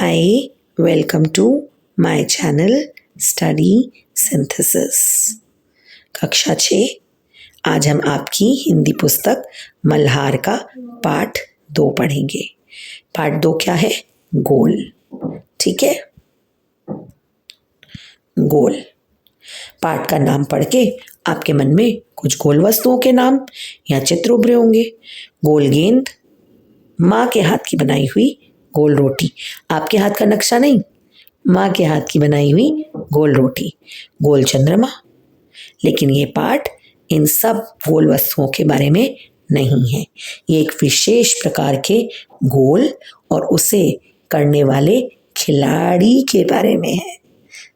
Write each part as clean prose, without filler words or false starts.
Hi, welcome to my channel Study Synthesis। कक्षा 6। आज हम आपकी हिंदी पुस्तक मल्हार का पाठ 2 पढ़ेंगे। पाठ 2 क्या है? गोल। ठीक है, गोल। पाठ का नाम पढ़ के आपके मन में कुछ गोल वस्तुओं के नाम या चित्र उभरे होंगे। गोल गेंद, माँ के हाथ की बनाई हुई गोल रोटी, आपके हाथ का नक्शा नहीं, माँ के हाथ की बनाई हुई गोल रोटी, गोल चंद्रमा। लेकिन ये पाठ इन सब गोल वस्तुओं के बारे में नहीं है। ये एक विशेष प्रकार के गोल और उसे करने वाले खिलाड़ी के बारे में है।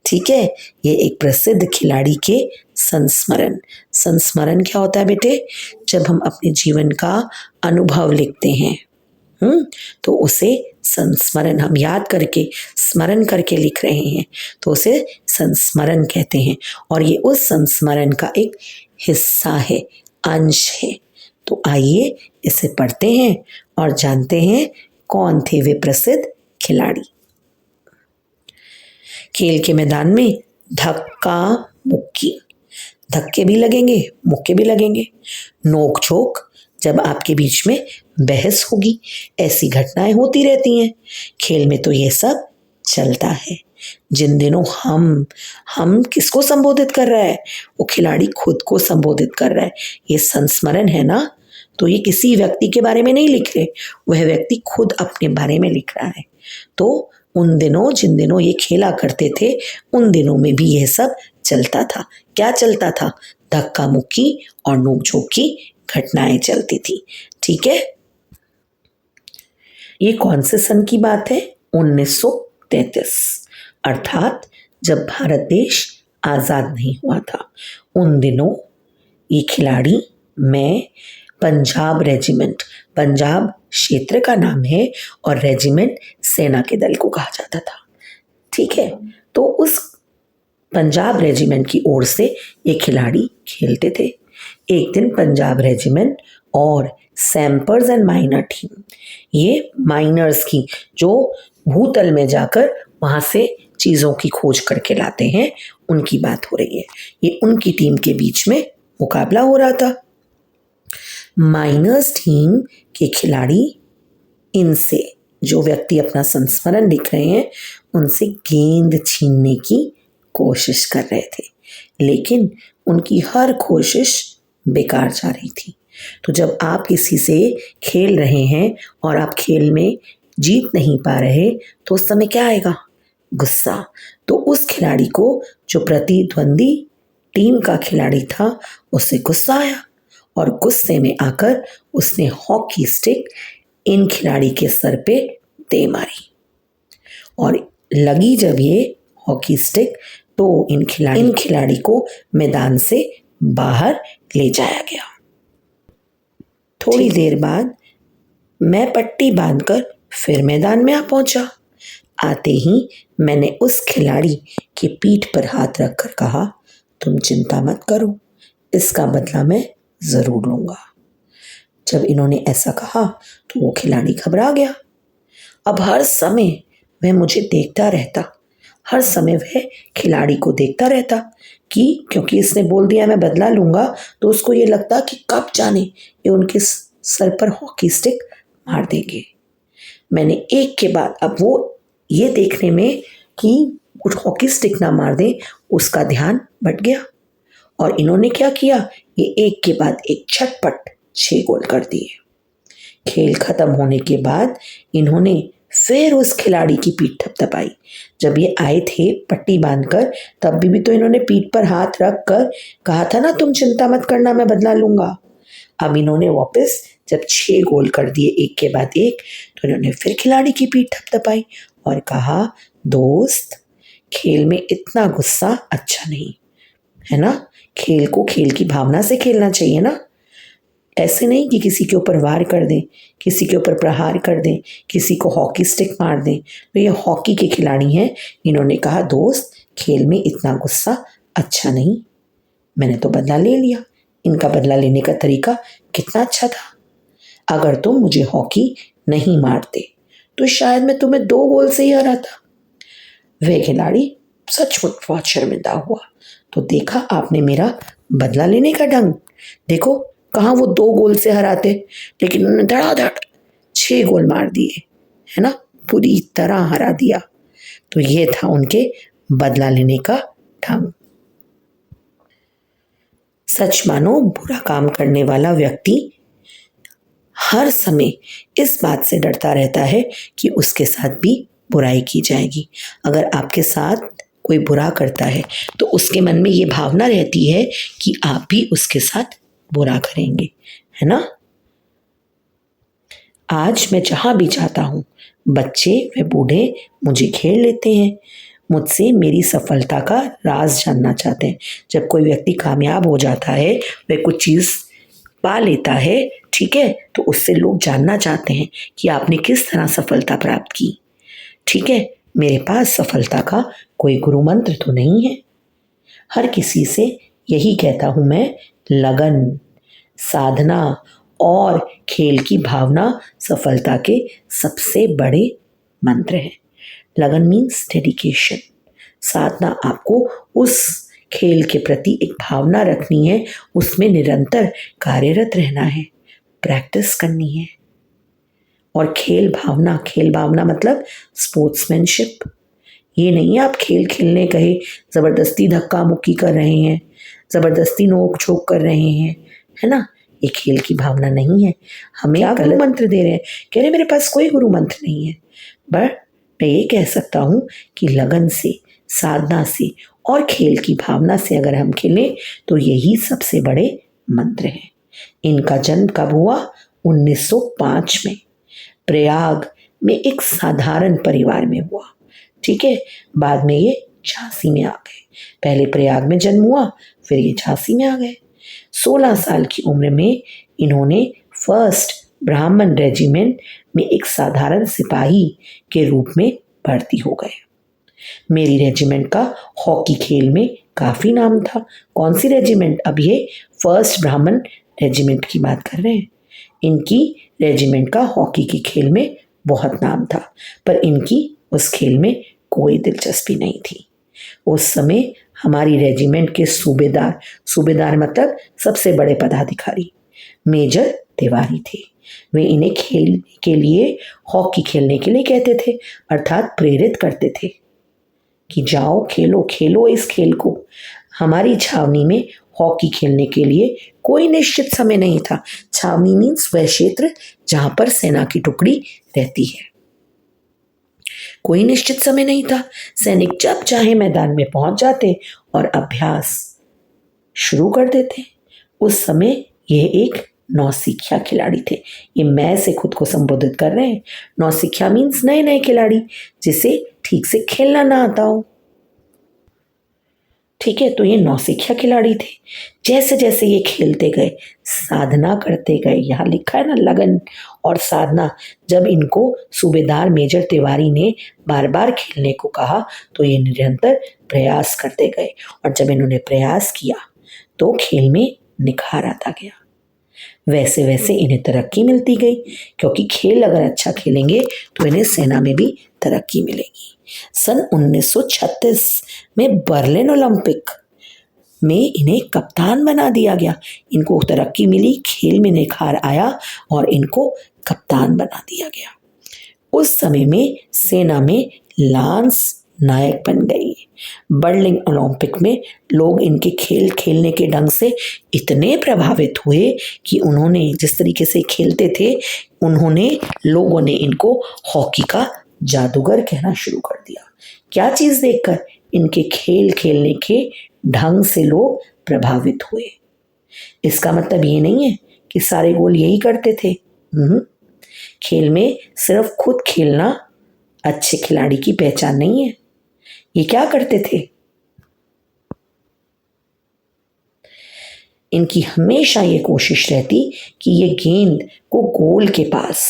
ठीक है, ये एक प्रसिद्ध खिलाड़ी के संस्मरण। संस्मरण क्या होता है बेटे? जब हम अपने जीवन का अनुभव लिखते हैं तो उसे संस्मरण, हम याद करके स्मरण करके लिख रहे हैं तो उसे संस्मरण कहते हैं। और ये उस संस्मरण का एक हिस्सा है, अंश है। तो आइए इसे पढ़ते हैं और जानते हैं कौन थे वे प्रसिद्ध खिलाड़ी। खेल के मैदान में धक्का मुक्की, धक्के भी लगेंगे, मुक्के भी लगेंगे। नोक झोंक, जब आपके बीच में बहस होगी, ऐसी घटनाएं होती रहती हैं। खेल में तो ये सब चलता है। जिन दिनों हम किसको संबोधित कर रहा है? वो खिलाड़ी खुद को संबोधित कर रहा है। ये संस्मरण है ना, तो ये किसी व्यक्ति के बारे में नहीं लिख रहे, वह व्यक्ति खुद अपने बारे में लिख रहा है। तो उन दिनों, जिन दिनों ये खेला करते थे, उन दिनों में भी यह सब चलता था। क्या चलता था? धक्का मुक्की और नोक-झोंक की घटनाएं चलती थी। ठीक है, ये कौन से सन की बात है? 1933, अर्थात जब भारत देश आजाद नहीं हुआ था। उन दिनों ये खिलाड़ी, मैं पंजाब रेजिमेंट, पंजाब क्षेत्र का नाम है और रेजिमेंट सेना के दल को कहा जाता था। ठीक है, तो उस पंजाब रेजिमेंट की ओर से ये खिलाड़ी खेलते थे। एक दिन पंजाब रेजिमेंट और सैंपर्स एंड माइनर टीम, ये माइनर्स की जो भूतल में जाकर वहां से चीजों की खोज करके लाते हैं, उनकी बात हो रही है। ये उनकी टीम के बीच में मुकाबला हो रहा था। माइनर्स टीम के खिलाड़ी इनसे, जो व्यक्ति अपना संस्मरण लिख रहे हैं, उनसे गेंद छीनने की कोशिश कर रहे थे, लेकिन उनकी हर कोशिश बेकार जा रही थी। तो जब आप किसी से खेल रहे हैं और आप खेल में जीत नहीं पा रहे, तो उस समय क्या आएगा? गुस्सा। तो उस खिलाड़ी को, जो प्रतिद्वंदी टीम का खिलाड़ी था, उसे गुस्सा आया और गुस्से में आकर उसने हॉकी स्टिक इन खिलाड़ी के सर पे दे मारी। और लगी जब ये हॉकी स्टिक, तो इन खिलाड़ी को मैदान से बाहर ले जाया गया। थोड़ी देर बाद मैं पट्टी बांधकर फिर मैदान में आ पहुंचा। आते ही मैंने उस खिलाड़ी की पीठ पर हाथ रखकर कहा, तुम चिंता मत करो, इसका बदला मैं जरूर लूंगा। जब इन्होंने ऐसा कहा तो वो खिलाड़ी घबरा गया। अब हर समय वह मुझे देखता रहता, हर समय वह खिलाड़ी को देखता रहता कि क्योंकि इसने बोल दिया मैं बदला लूंगा, तो उसको ये लगता कि कब जाने ये उनके सर पर हॉकी स्टिक मार देंगे। मैंने एक के बाद, अब वो ये देखने में कि हॉकी स्टिक ना मार दे, उसका ध्यान बट गया और इन्होंने क्या किया, ये एक के बाद एक झटपट 6 गोल कर दिए। खेल खत्म होने के बाद इन्होंने फिर उस खिलाड़ी की पीठ थपथपाई। जब ये आए थे पट्टी बांधकर, तब भी तो इन्होंने पीठ पर हाथ रख कर कहा था ना, तुम चिंता मत करना, मैं बदला लूंगा। अब इन्होंने वापस जब 6 गोल कर दिए एक के बाद एक, तो इन्होंने फिर खिलाड़ी की पीठ थपथपाई और कहा, दोस्त, खेल में इतना गुस्सा अच्छा नहीं है ना। खेल को खेल की भावना से खेलना चाहिए ना, ऐसे नहीं कि किसी के ऊपर वार कर दें, किसी के ऊपर प्रहार कर दें, किसी को हॉकी स्टिक मार दें। तो ये हॉकी के खिलाड़ी हैं। इन्होंने कहा, दोस्त, खेल में इतना गुस्सा अच्छा नहीं, मैंने तो बदला ले लिया। इनका बदला लेने का तरीका कितना अच्छा था। अगर तुम मुझे हॉकी नहीं मारते तो शायद मैं तुम्हें 2 गोल से ही हराता। वह खिलाड़ी सचमुच बहुत शर्मिंदा हुआ। तो देखा आपने मेरा बदला लेने का ढंग। देखो कहाँ वो 2 गोल से हराते, लेकिन उन्होंने धड़ाधड़ 6 गोल मार दिए, है ना, पूरी तरह हरा दिया। तो ये था उनके बदला लेने का ढंग। सच मानो बुरा काम करने वाला व्यक्ति हर समय इस बात से डरता रहता है कि उसके साथ भी बुराई की जाएगी। अगर आपके साथ कोई बुरा करता है तो उसके मन में ये भावना रहती है कि आप भी उसके साथ बुरा करेंगे, है ना। आज मैं जहाँ भी जाता हूँ बच्चे व बूढ़े मुझे घेर लेते हैं, मुझसे मेरी सफलता का राज जानना चाहते हैं। जब कोई व्यक्ति कामयाब हो जाता है, वह कुछ चीज़ पा लेता है, ठीक है, तो उससे लोग जानना चाहते हैं कि आपने किस तरह सफलता प्राप्त की। ठीक है, मेरे पास सफलता का कोई गुरु मंत्र तो नहीं है। हर किसी से यही कहता हूँ मैं, लगन, साधना और खेल की भावना सफलता के सबसे बड़े मंत्र हैं। लगन मीन्स डेडिकेशन। साधना आपको उस खेल के प्रति एक भावना रखनी है, उसमें निरंतर कार्यरत रहना है, प्रैक्टिस करनी है। और खेल भावना मतलब स्पोर्ट्समैनशिप। ये नहीं है आप खेल खेलने गए, ज़बरदस्ती धक्का मुक्की कर रहे हैं, ज़बरदस्ती नोक झोंक कर रहे हैं, है ना। ये खेल की भावना नहीं है। हमें गुरु मंत्र दे रहे हैं, कह रहे मेरे पास कोई गुरु मंत्र नहीं है, बट मैं ये कह सकता हूँ कि लगन से, साधना से और खेल की भावना से अगर हम खेलें तो यही सबसे बड़े मंत्र हैं। इनका जन्म कब हुआ? 1905 में प्रयाग में एक साधारण परिवार में हुआ। ठीक है, बाद में ये झांसी में आ गए। पहले प्रयाग में जन्म हुआ, फिर ये झांसी में आ गए। 16 साल की उम्र में इन्होंने फर्स्ट ब्राह्मण रेजिमेंट में एक साधारण सिपाही के रूप में भर्ती हो गए। मेरी रेजिमेंट का हॉकी खेल में काफ़ी नाम था। कौन सी रेजिमेंट? अब ये फर्स्ट ब्राह्मण रेजिमेंट की बात कर रहे हैं। इनकी रेजिमेंट का हॉकी के खेल में बहुत नाम था, पर इनकी उस खेल में कोई दिलचस्पी नहीं थी। उस समय हमारी रेजिमेंट के सूबेदार मतलब सबसे बड़े पदाधिकारी मेजर तिवारी थे। वे इन्हें खेल के लिए, हॉकी खेलने के लिए कहते थे, अर्थात प्रेरित करते थे कि जाओ खेलो इस खेल को। हमारी छावनी में हॉकी खेलने के लिए कोई निश्चित समय नहीं था। छावनी मीन्स वह क्षेत्र जहां पर सेना की टुकड़ी रहती है। कोई निश्चित समय नहीं था। सैनिक जब चाहे मैदान में पहुंच जाते और अभ्यास शुरू कर देते। उस समय यह एक नौसिखिया खिलाड़ी थे। ये मैं से खुद को संबोधित कर रहे हैं। नौसिखिया मीन्स नए खिलाड़ी जिसे ठीक से खेलना ना आता हो। ठीक है, तो ये नौसिखिया खिलाड़ी थे। जैसे जैसे ये खेलते गए, साधना करते गए, यहाँ लिखा है ना लगन और साधना। जब इनको सूबेदार मेजर तिवारी ने बार बार खेलने को कहा तो ये निरंतर प्रयास करते गए, और जब इन्होंने प्रयास किया तो खेल में निखार आता गया। वैसे वैसे इन्हें तरक्की मिलती गई, क्योंकि खेल अगर अच्छा खेलेंगे तो इन्हें सेना में भी तरक्की मिलेगी। सन 1936 में बर्लिन ओलंपिक में इन्हें कप्तान बना दिया गया। इनको तरक्की मिली, खेल में निखार आया और इनको कप्तान बना दिया गया। उस समय में सेना में लांस नायक बन गई। बर्लिन ओलंपिक में लोग इनके खेल खेलने के ढंग से इतने प्रभावित हुए कि उन्होंने जिस तरीके से खेलते थे, लोगों ने इनको हॉकी का जादूगर कहना शुरू कर दिया। क्या चीज़ देखकर? इनके खेल खेलने के ढंग से लोग प्रभावित हुए। इसका मतलब ये नहीं है कि सारे गोल यही करते थे। खेल में सिर्फ खुद खेलना अच्छे खिलाड़ी की पहचान नहीं है। ये क्या करते थे? इनकी हमेशा ये कोशिश रहती कि ये गेंद को गोल के पास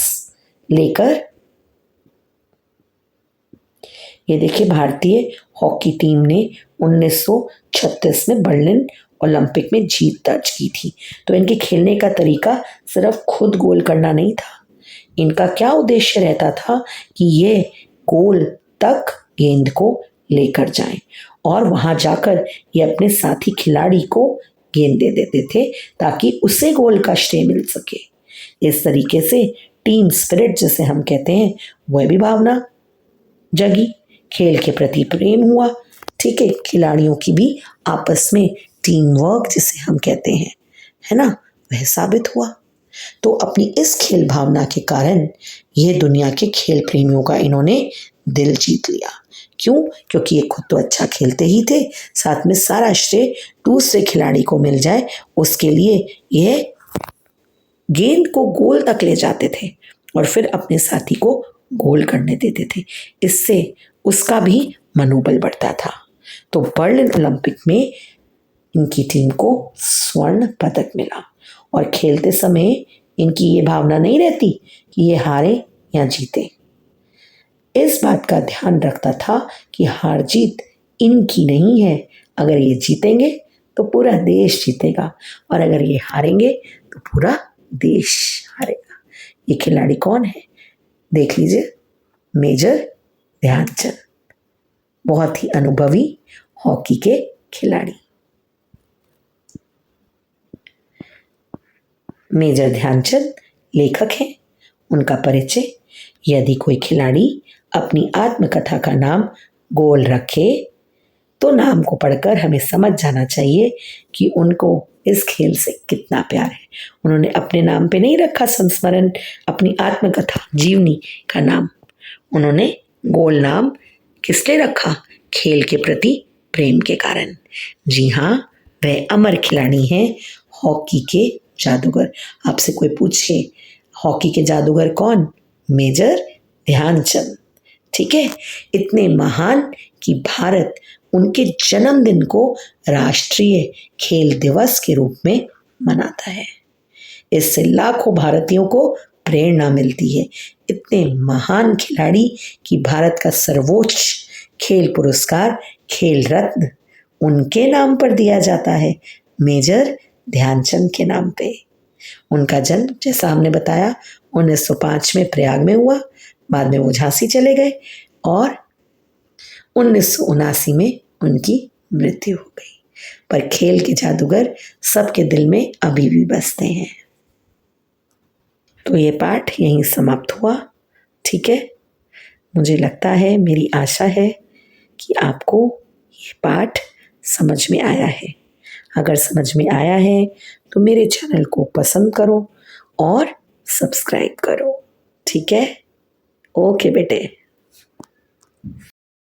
लेकर, ये देखिए भारतीय हॉकी टीम ने 1936 में बर्लिन ओलंपिक में जीत दर्ज की थी। तो इनके खेलने का तरीका सिर्फ खुद गोल करना नहीं था, इनका क्या उद्देश्य रहता था कि ये गोल तक गेंद को लेकर जाएं और वहां जाकर ये अपने साथी खिलाड़ी को गेंद दे देते थे ताकि उसे गोल का श्रेय मिल सके। इस तरीके से टीम स्पिरिट जिसे हम कहते हैं वह भी भावना जगी, खेल के प्रति प्रेम हुआ। ठीक है, खिलाड़ियों की भी आपस में टीम वर्क जिसे हम कहते हैं, है ना, वह साबित हुआ। तो अपनी इस खेल भावना के कारण ये दुनिया के खेल प्रेमियों का इन्होंने दिल जीत लिया। क्यों? क्योंकि ये खुद तो अच्छा खेलते ही थे, साथ में सारा श्रेय दूसरे खिलाड़ी को मिल जाए उसके लिए ये गेंद को गोल तक ले जाते थे और फिर अपने साथी को गोल करने देते थे। इससे उसका भी मनोबल बढ़ता था। तो बर्लिन ओलंपिक में इनकी टीम को स्वर्ण पदक मिला और खेलते समय इनकी ये भावना नहीं रहती कि ये हारे या जीते। इस बात का ध्यान रखता था कि हार जीत इनकी नहीं है। अगर ये जीतेंगे तो पूरा देश जीतेगा और अगर ये हारेंगे तो पूरा देश हारेगा। ये खिलाड़ी कौन है? देख लीजिए, मेजर ध्यानचंद, बहुत ही अनुभवी हॉकी के खिलाड़ी। मेजर ध्यानचंद लेखक हैं। उनका परिचय, यदि कोई खिलाड़ी अपनी आत्मकथा का नाम गोल रखे तो नाम को पढ़कर हमें समझ जाना चाहिए कि उनको इस खेल से कितना प्यार है। उन्होंने अपने नाम पे नहीं रखा संस्मरण, अपनी आत्मकथा जीवनी का नाम, उन्होंने गोल नाम किस लिए रखा? खेल के प्रति प्रेम के कारण। जी हाँ, वह अमर खिलाड़ी हैं, हॉकी के जादूगर। आपसे कोई पूछे हॉकी के जादूगर कौन? मेजर ध्यानचंद। ठीक है, इतने महान कि भारत उनके जन्मदिन को राष्ट्रीय खेल दिवस के रूप में मनाता है। इससे लाखों भारतीयों को प्रेरणा मिलती है। इतने महान खिलाड़ी कि भारत का सर्वोच्च खेल पुरस्कार खेल रत्न उनके नाम पर दिया जाता है, मेजर ध्यानचंद के नाम पे। उनका जन्म जैसा हमने बताया 1905 में प्रयाग में हुआ, बाद में वो झांसी चले गए और 1979 में उनकी मृत्यु हो गई। पर खेल के जादूगर सबके दिल में अभी भी बसते हैं। तो ये पाठ यहीं समाप्त हुआ। ठीक है, मुझे लगता है, मेरी आशा है कि आपको ये पाठ समझ में आया है। अगर समझ में आया है तो मेरे चैनल को पसंद करो और सब्सक्राइब करो। ठीक है, ओके बेटे।